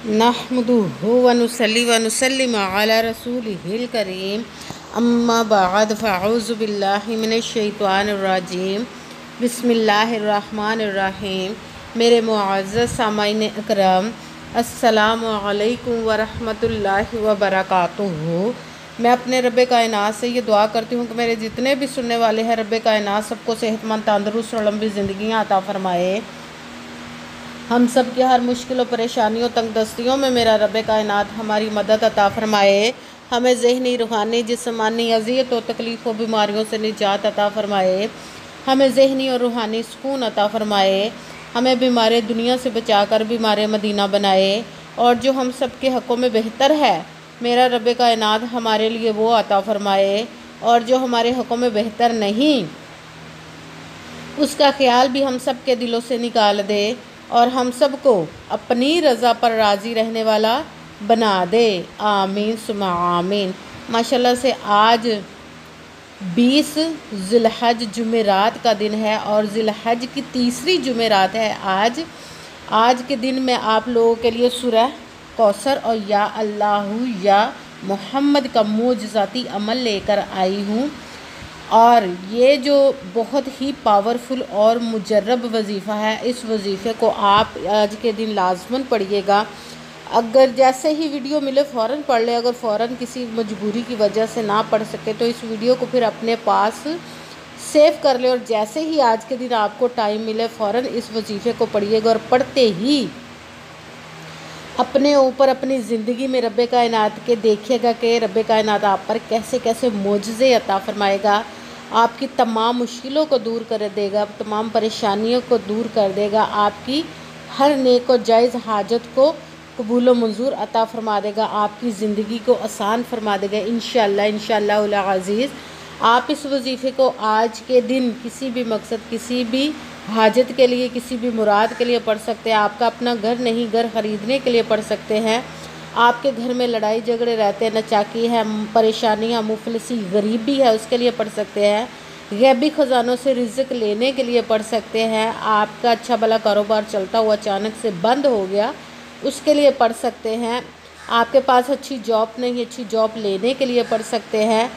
नहमदुहु व नुसल्ली व नुसल्लिमु अला रसूलिहिल करीम अम्मा बाद फ़अऊज़ु बिल्लाहि मिनश शैतानिर रजीम बिस्मिल्लाहिर रहमानिर रहीम। मेरे मुअज़्ज़ज़ सामाईन इकराम, अस्सलामु अलैकुम व रहमतुल्लाहि व बरकातुहू। मैं अपने रब्बे कायनात से ये दुआ करती हूँ कि मेरे जितने भी सुनने वाले हैं, रब्बे कायनात सबको सेहतमंद, तंदुरुस्त और लंबी ज़िंदगियाँ अता फ़रमाए। हम सब की हर मुश्किल और परेशानियों, तंगदस्तियों में मेरा रब्बे कायनात हमारी मदद अता फ़रमाए। हमें ज़हनी, रूहानी, जिस्मानी अज़ियत और तकलीफ़ और बीमारियों से निजात अता फ़रमाए। हमें ज़हनी और रूहानी सुकून अता फ़रमाए। हमें बीमार दुनिया से बचाकर बीमार मदीना बनाए। और जो हम सब के हक़ों में बेहतर है, मेरा रब्बे कायनात हमारे लिए वो अता फ़रमाए। और जो हमारे हक़ों में बेहतर नहीं, उसका ख्याल भी हम सब के दिलों से निकाल दे और हम सबको अपनी रज़ा पर राज़ी रहने वाला बना दे। आमीन सुमा आमीन। माशाल्लाह से आज 20 ज़िलहज जुमेरात का दिन है और ज़िलहज की तीसरी जुमेरात है आज के दिन मैं आप लोगों के लिए सूरह कौसर और या अल्लाहु या मोहम्मद का मोजज़ाती अमल लेकर आई हूँ। और ये जो बहुत ही पावरफुल और मुजर्रब वजीफ़ा है, इस वजीफ़े को आप आज के दिन लाजमन पढ़िएगा। अगर जैसे ही वीडियो मिले फ़ौरन पढ़ ले, अगर फ़ौरन किसी मजबूरी की वजह से ना पढ़ सके तो इस वीडियो को फिर अपने पास सेव कर ले और जैसे ही आज के दिन आपको टाइम मिले फ़ौरन इस वजीफ़े को पढ़िएगा। और पढ़ते ही अपने ऊपर, अपनी ज़िंदगी में रब्बे कायनात के देखिएगा कि रब्बे कायनात आप पर कैसे कैसे मोजज़े अता फ़रमाएगा। आपकी तमाम मुश्किलों को दूर कर देगा, तमाम परेशानियों को दूर कर देगा, आपकी हर नेक और जायज़ हाजत को कबूल व मंजूर अता फ़रमा देगा, आपकी ज़िंदगी को आसान फरमा देगा इंशाअल्लाह इंशाअल्लाह अज़ीज़। आप इस वजीफ़े को आज के दिन किसी भी मकसद, किसी भी हाजत के लिए, किसी भी मुराद के लिए पढ़ सकते हैं। आपका अपना घर नहीं, घर ख़रीदने के लिए पढ़ सकते हैं। आपके घर में लड़ाई झगड़े रहते हैं, नचाकी है, परेशानियाँ, मुफलिसी, गरीबी है, उसके लिए पढ़ सकते हैं। गैबी ख़जानों से रिज़्क़ लेने के लिए पढ़ सकते हैं। आपका अच्छा भला कारोबार चलता हुआ अचानक से बंद हो गया, उसके लिए पढ़ सकते हैं। आपके पास अच्छी जॉब नहीं, अच्छी जॉब लेने के लिए पढ़ सकते हैं।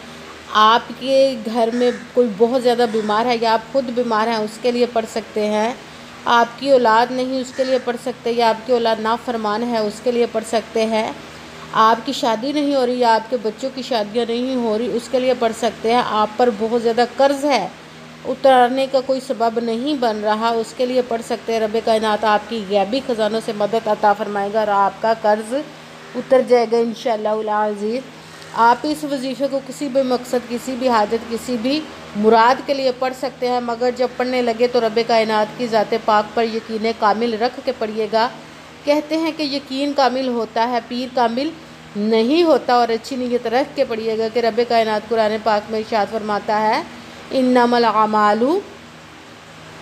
आपके घर में कोई बहुत ज़्यादा बीमार है या आप खुद बीमार हैं, उसके लिए पढ़ सकते हैं। आपकी औलाद नहीं, उसके लिए पढ़ सकते हैं। या आपकी औलाद नाफरमान है, उसके लिए पढ़ सकते हैं। आपकी शादी नहीं हो रही या आपके बच्चों की शादियां नहीं हो रही, उसके लिए पढ़ सकते हैं। आप पर बहुत ज़्यादा कर्ज़ है, उतारने का कोई सबब नहीं बन रहा, उसके लिए पढ़ सकते हैं। रब्बे कायनात आपकी गैबी ख़जानों से मदद अता फ़रमाएगा और आपका कर्ज़ उतर जाएगा इंशाअल्लाह अज़ीज़। आप इस वजीफ़े को किसी भी मकसद, किसी भी हाजत, किसी भी मुराद के लिए पढ़ सकते हैं। मगर जब पढ़ने लगे तो रब्बे कायनात की ज़ाते पाक पर यकीन कामिल रख के पढ़िएगा। कहते हैं कि यकीन कामिल होता है, पीर कामिल नहीं होता। और अच्छी नीयत रख के पढ़िएगा कि रब्बे कायनात कुरान पाक में इरशाद फरमाता है, इन्नमल अमालु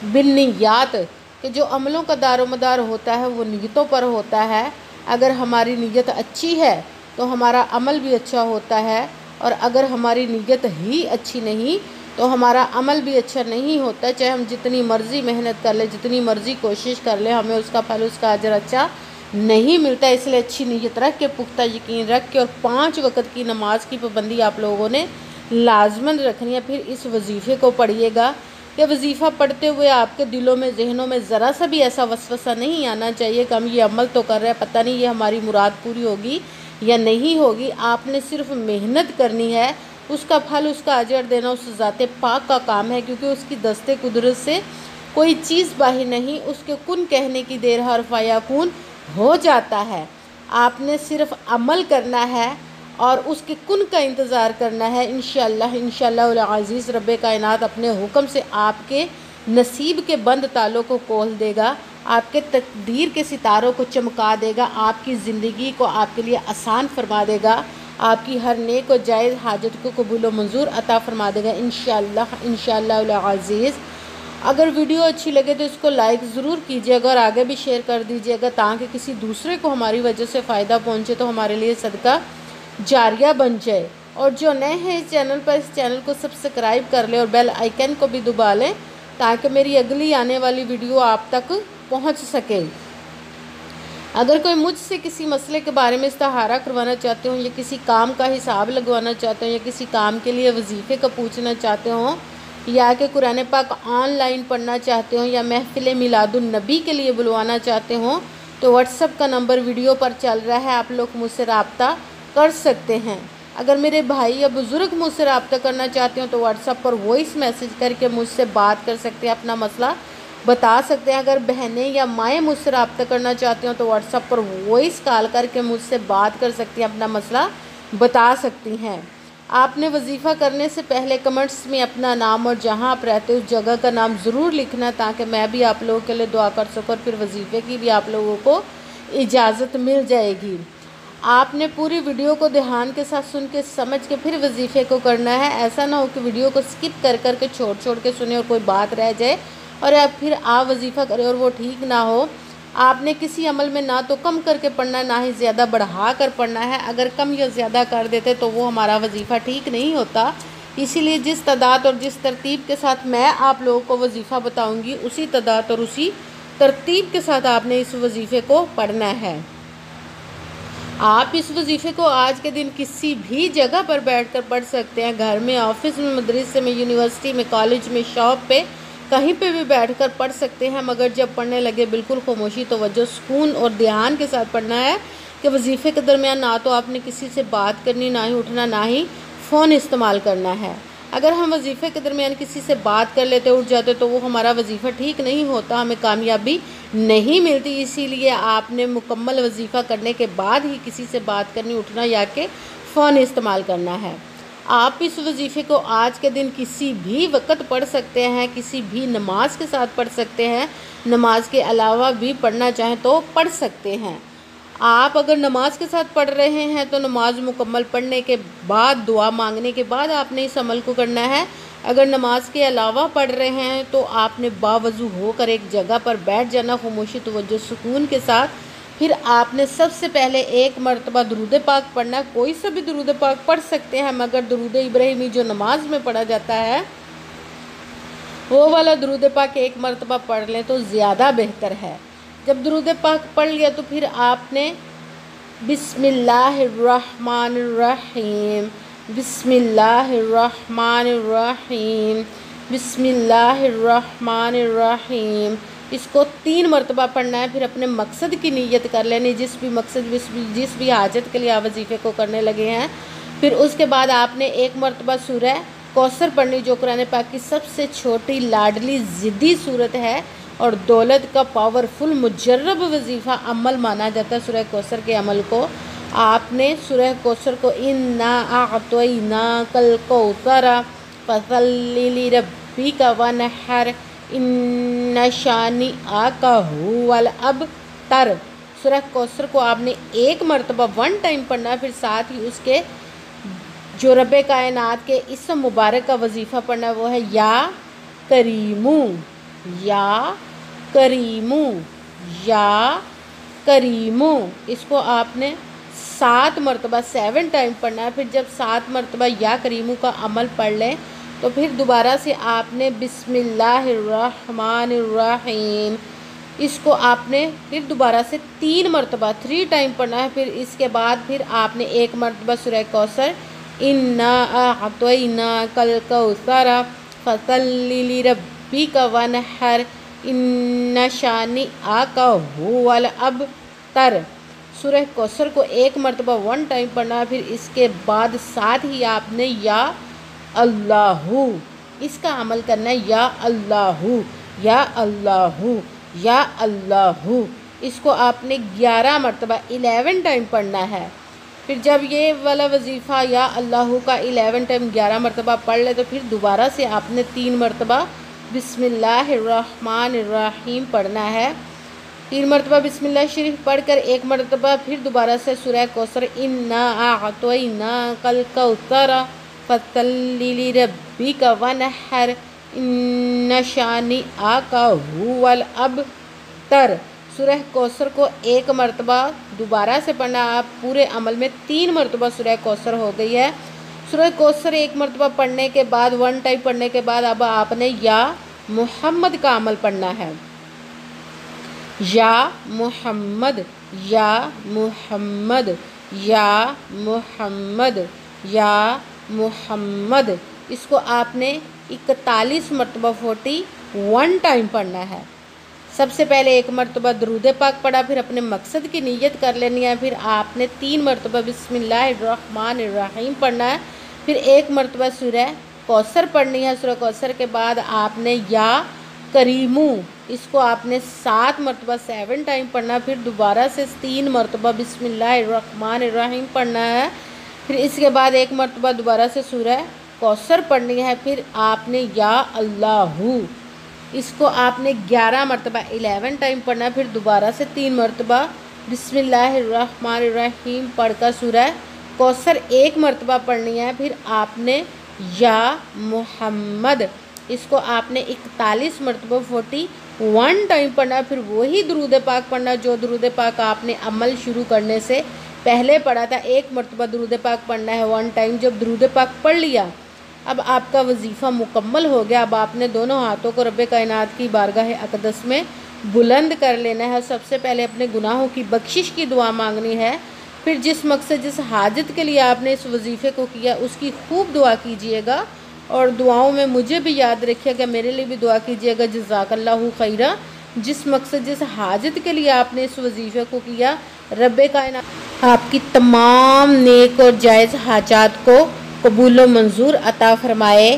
बिन्नियात, कि जो अमलों का दारोमदार होता है वो नीयतों पर होता है। अगर हमारी नीयत अच्छी है तो हमारा अमल भी अच्छा होता है, और अगर हमारी नीयत ही अच्छी नहीं तो हमारा अमल भी अच्छा नहीं होता। चाहे हम जितनी मर्ज़ी मेहनत कर ले, जितनी मर्ज़ी कोशिश कर ले, हमें उसका फल, उसका अजर अच्छा नहीं मिलता। इसलिए अच्छी नीयत रख के, पुख्ता यकीन रख के और 5 वक़्त की नमाज की पाबंदी आप लोगों ने लाजमन रखनी है। फिर इस वजीफ़े को पढ़िएगा कि वजीफ़ा पढ़ते हुए आपके दिलों में, जहनों में ज़रा सा भी ऐसा वसवसा नहीं आना चाहिए कि हम ये अमल तो कर रहे हैं, पता नहीं ये हमारी मुराद पूरी होगी या नहीं होगी। आपने सिर्फ मेहनत करनी है, उसका फल, उसका अजर देना उस ज़ाते पाक का काम है, क्योंकि उसकी दस्ते कुदरत से कोई चीज़ बाहर नहीं, उसके कुन कहने की देर हर फयाकुन हो जाता है। आपने सिर्फ अमल करना है और उसके कुन का इंतज़ार करना है। इंशाअल्लाह इंशाअल्लाह अज़ीज़ रब्बे कायनात अपने हुक्म से आपके नसीब के बंद तालों को खोल देगा, आपके तकदीर के सितारों को चमका देगा, आपकी ज़िंदगी को आपके लिए आसान फरमा देगा, आपकी हर नेक और जायज़ हाजत को कबूल व मंजूर अता फ़रमा देगा इंशाअल्लाह इंशाअल्लाह अज़ीज़। अगर वीडियो अच्छी लगे तो इसको लाइक ज़रूर कीजिएगा और आगे भी शेयर कर दीजिएगा, ताकि किसी दूसरे को हमारी वजह से फ़ायदा पहुँचे तो हमारे लिए सदका जारिया बन जाए। और जो नए हैं इस चैनल पर, इस चैनल को सब्सक्राइब कर लें और बेल आइकन को भी दबा लें, ताकि मेरी अगली आने वाली वीडियो आप तक पहुंच सके। अगर कोई मुझसे किसी मसले के बारे में इस्तिखारा करवाना चाहते हो, या किसी काम का हिसाब लगवाना चाहते हो, या किसी काम के लिए वजीफ़े का पूछना चाहते हो, या कि कुरान पाक ऑनलाइन पढ़ना चाहते हो, या महफिल मिलादुन नबी के लिए बुलवाना चाहते हो, तो व्हाट्सअप का नंबर वीडियो पर चल रहा है, आप लोग मुझसे रब्ता कर सकते हैं। अगर मेरे भाई या बुज़ुर्ग मुझसे रब्ता करना चाहते हो तो व्हाट्सअप पर वॉइस मैसेज करके मुझसे बात कर सकते हैं, अपना मसला बता सकते हैं। अगर बहनें या माएँ मुझसे रब्ता करना चाहती हो तो व्हाट्सअप पर वॉइस कॉल करके मुझसे बात कर सकती हैं, अपना मसला बता सकती हैं। आपने वजीफ़ा करने से पहले कमेंट्स में अपना नाम और जहां आप रहते हो उस जगह का नाम ज़रूर लिखना, ताकि मैं भी आप लोगों के लिए दुआ कर सकूँ और फिर वजीफ़े की भी आप लोगों को इजाज़त मिल जाएगी। आपने पूरी वीडियो को ध्यान के साथ सुन के समझ के फिर वजीफ़े को करना है। ऐसा ना हो कि वीडियो को स्किप कर के छोड़ के सुने और कोई बात रह जाए और फिर आप वजीफ़ा करें और वो ठीक ना हो। आपने किसी अमल में ना तो कम करके पढ़ना, ना ही ज़्यादा बढ़ा कर पढ़ना है। अगर कम या ज़्यादा कर देते तो वो हमारा वजीफ़ा ठीक नहीं होता। इसीलिए जिस तादाद और जिस तरतीब के साथ मैं आप लोगों को वजीफ़ा बताऊंगी, उसी तादाद और उसी तरतीब के साथ आपने इस वजीफ़े को पढ़ना है। आप इस वजीफ़े को आज के दिन किसी भी जगह पर बैठकर पढ़ सकते हैं, घर में, ऑफिस में, मदरसे में, यूनिवर्सिटी में, कॉलेज में, शॉप पे, कहीं पे भी बैठकर पढ़ सकते हैं। मगर जब पढ़ने लगे बिल्कुल खामोशी, तवज्जो, सुकून और ध्यान के साथ पढ़ना है कि वजीफ़े के दरमियान ना तो आपने किसी से बात करनी, ना ही उठना, ना ही फ़ोन इस्तेमाल करना है। अगर हम वजीफ़े के दरमियान किसी से बात कर लेते, उठ जाते, तो वो हमारा वजीफ़ा ठीक नहीं होता, हमें कामयाबी नहीं मिलती। इसीलिए आपने मुकम्मल वजीफ़ा करने के बाद ही किसी से बात करनी, उठना या कि फ़ोन इस्तेमाल करना है। आप इस वजीफ़े को आज के दिन किसी भी वक्त पढ़ सकते हैं, किसी भी नमाज के साथ पढ़ सकते हैं, नमाज के अलावा भी पढ़ना चाहें तो पढ़ सकते हैं। आप अगर नमाज के साथ पढ़ रहे हैं तो नमाज मुकम्मल पढ़ने के बाद, दुआ मांगने के बाद आपने इस अमल को करना है। अगर नमाज के अलावा पढ़ रहे हैं तो आपने बावजू होकर एक जगह पर बैठ जाना, खामोशी, तवज्जो, सुकून के साथ। फिर आपने सबसे पहले एक मरतबा दुरूद पाक पढ़ना। कोई सा भी दुरूद पाक पढ़ सकते हैं, मगर दुरूद इब्राहिमी जो नमाज में पढ़ा जाता है वो वाला दुरूद पाक एक मरतबा पढ़ लें तो ज़्यादा बेहतर है। जब दुरूद पाक पढ़ लिया तो फिर आपने बिस्मिल्लाहिर्रहमानिर्रहीम, बिस्मिल्लाहिर्रहमानिर्रहीम, बिस्मिल्लाहिर्रहमानिर्रहीम, इसको 3 मरतबा पढ़ना है। फिर अपने मकसद की नीयत कर लेनी, जिस भी हाजत के लिए आप वजीफ़े को करने लगे हैं। फिर उसके बाद आपने एक मरतबा सूरह कौसर पढ़नी, जो कुरान पाक की सबसे छोटी, लाडली, ज़िद्दी सूरत है और दौलत का पावरफुल मुजर्रब वजीफ़ा अमल माना जाता है। सूरह कौसर के अमल को आपने सूरह कौसर को इन्ना अअतैना कल कौसरा फसल्लि लिरब्बिका वनहर इन्ना शानिअका हुवल अबतर, सूरह कौसर को आपने एक मरतबा 1 टाइम पढ़ना है। फिर साथ ही उसके जो रब्बे कायनात के इसम मुबारक का वजीफ़ा पढ़ना है, वो है या करीमू, या करीमू, या करीमू। इसको आपने 7 मरतबा 7 टाइम पढ़ना है। फिर जब 7 मरतबा या करीमू का अमल पढ़ लें तो फिर दोबारा से आपने बिस्मिल्लाहिर्रहमानिर्रहीम, इसको आपने फिर दोबारा से 3 मरतबा 3 टाइम पढ़ना है। फिर इसके बाद फिर आपने एक मरतबा सूरह कौसर इन्ना अअतैना कल कौसरा फसल्लि लिरब्बिका वनहर इन्ना शानिअका हुवल अबतर, सूरह कौसर को एक मरतबा 1 टाइम पढ़ना है। फिर इसके बाद साथ ही आपने या अल्लाहू, इसका अमल करना है, या अल्लाहू, या अल्लाहू, या अल्लाहू। इसको आपने 11 मरतबा 11 टाइम पढ़ना है। फिर जब ये वाला वजीफ़ा या अल्लाहू का 11 टाइम 11 मरतबा पढ़ ले तो फिर दोबारा से आपने 3 मरतबा बिस्मिल्लाहिर्रहमानिर्रहीम पढ़ना है। 3 मरतबा बिस्मिल्लाह शरीफ पढ़कर एक मरतबा फिर दोबारा से सूरह कौसर इन्ना अअतैना कल कौसरा फसल्लि लिरब्बिका वनहर इन्ना शानिअका हुवल अबतर, सूरह कौसर को एक मरतबा दोबारा से पढ़ना। आप पूरे अमल में 3 मरतबा सूरह कौसर हो गई है। सूरह कौसर एक मरतबा पढ़ने के बाद 1 टाइम पढ़ने के बाद अब आपने या मोहम्मद का अमल पढ़ना है। या मोहम्मद, या मुहम्मद, या मुहम्मद, या मुहम्मद। इसको आपने 41 मरतबा 41 टाइम पढ़ना है। सबसे पहले एक मरतबा दरूद पाक पढ़ा, फिर अपने मकसद की नीयत कर लेनी है, फिर आपने 3 मरतबा बिस्मिल्लाहिर्रहमानिर्रहीम पढ़ना है, फिर 1 मरतबा सूरह कौसर पढ़नी है। सूरह कौसर के बाद आपने या करीमू, इसको आपने 7 मरतबा 7 टाइम पढ़ना, फिर दोबारा से 3 मरतबा बिस्मिल्लाहिर्रहमानिर्रहीम पढ़ना है, फिर इसके बाद 1 मरतबा दोबारा से सूरह कौसर पढ़नी है, फिर आपने या अल्लाहू, इसको आपने 11 मरतबा 11 टाइम पढ़ना, फिर दोबारा से 3 मरतबा बिस्मिल्लाहिर्रहमानिर्रहीम पढ़कर सूरह कौसर 1 मरतबा पढ़नी है, फिर आपने या मुहम्मद, इसको आपने 41 मरतबा 41 टाइम पढ़ना, फिर वही दरूद पाक पढ़ना जो दरूद पाक आपने अमल शुरू करने से पहले पढ़ा था। 1 मरतबा दरूद पाक पढ़ना है 1 टाइम। जब दरूद पाक पढ़ लिया, अब आपका वजीफ़ा मुकम्मल हो गया। अब आपने दोनों हाथों को रब्बे कायनात की बारगाह अक़दस में बुलंद कर लेना है। सबसे पहले अपने गुनाहों की बख्शिश की दुआ मांगनी है, फिर जिस मकसद जिस हाजत के लिए आपने इस वजीफ़े को किया उसकी खूब दुआ कीजिएगा, और दुआओं में मुझे भी याद रखिएगा, मेरे लिए भी दुआ कीजिएगा। जज़ाकल्लाहु खैरा। जिस मकसद जिस हाजत के लिए आपने इस वजीफ़े को किया, रब्बे कायनात आपकी तमाम नेक और जायज़ हाजात को कबूल व मंजूर अता फ़रमाए।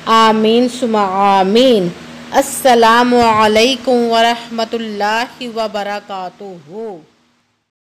आमीन सुमा आमीन। अस्सलामु अलैकुम व रहमतुल्लाहि व बरकातुहू।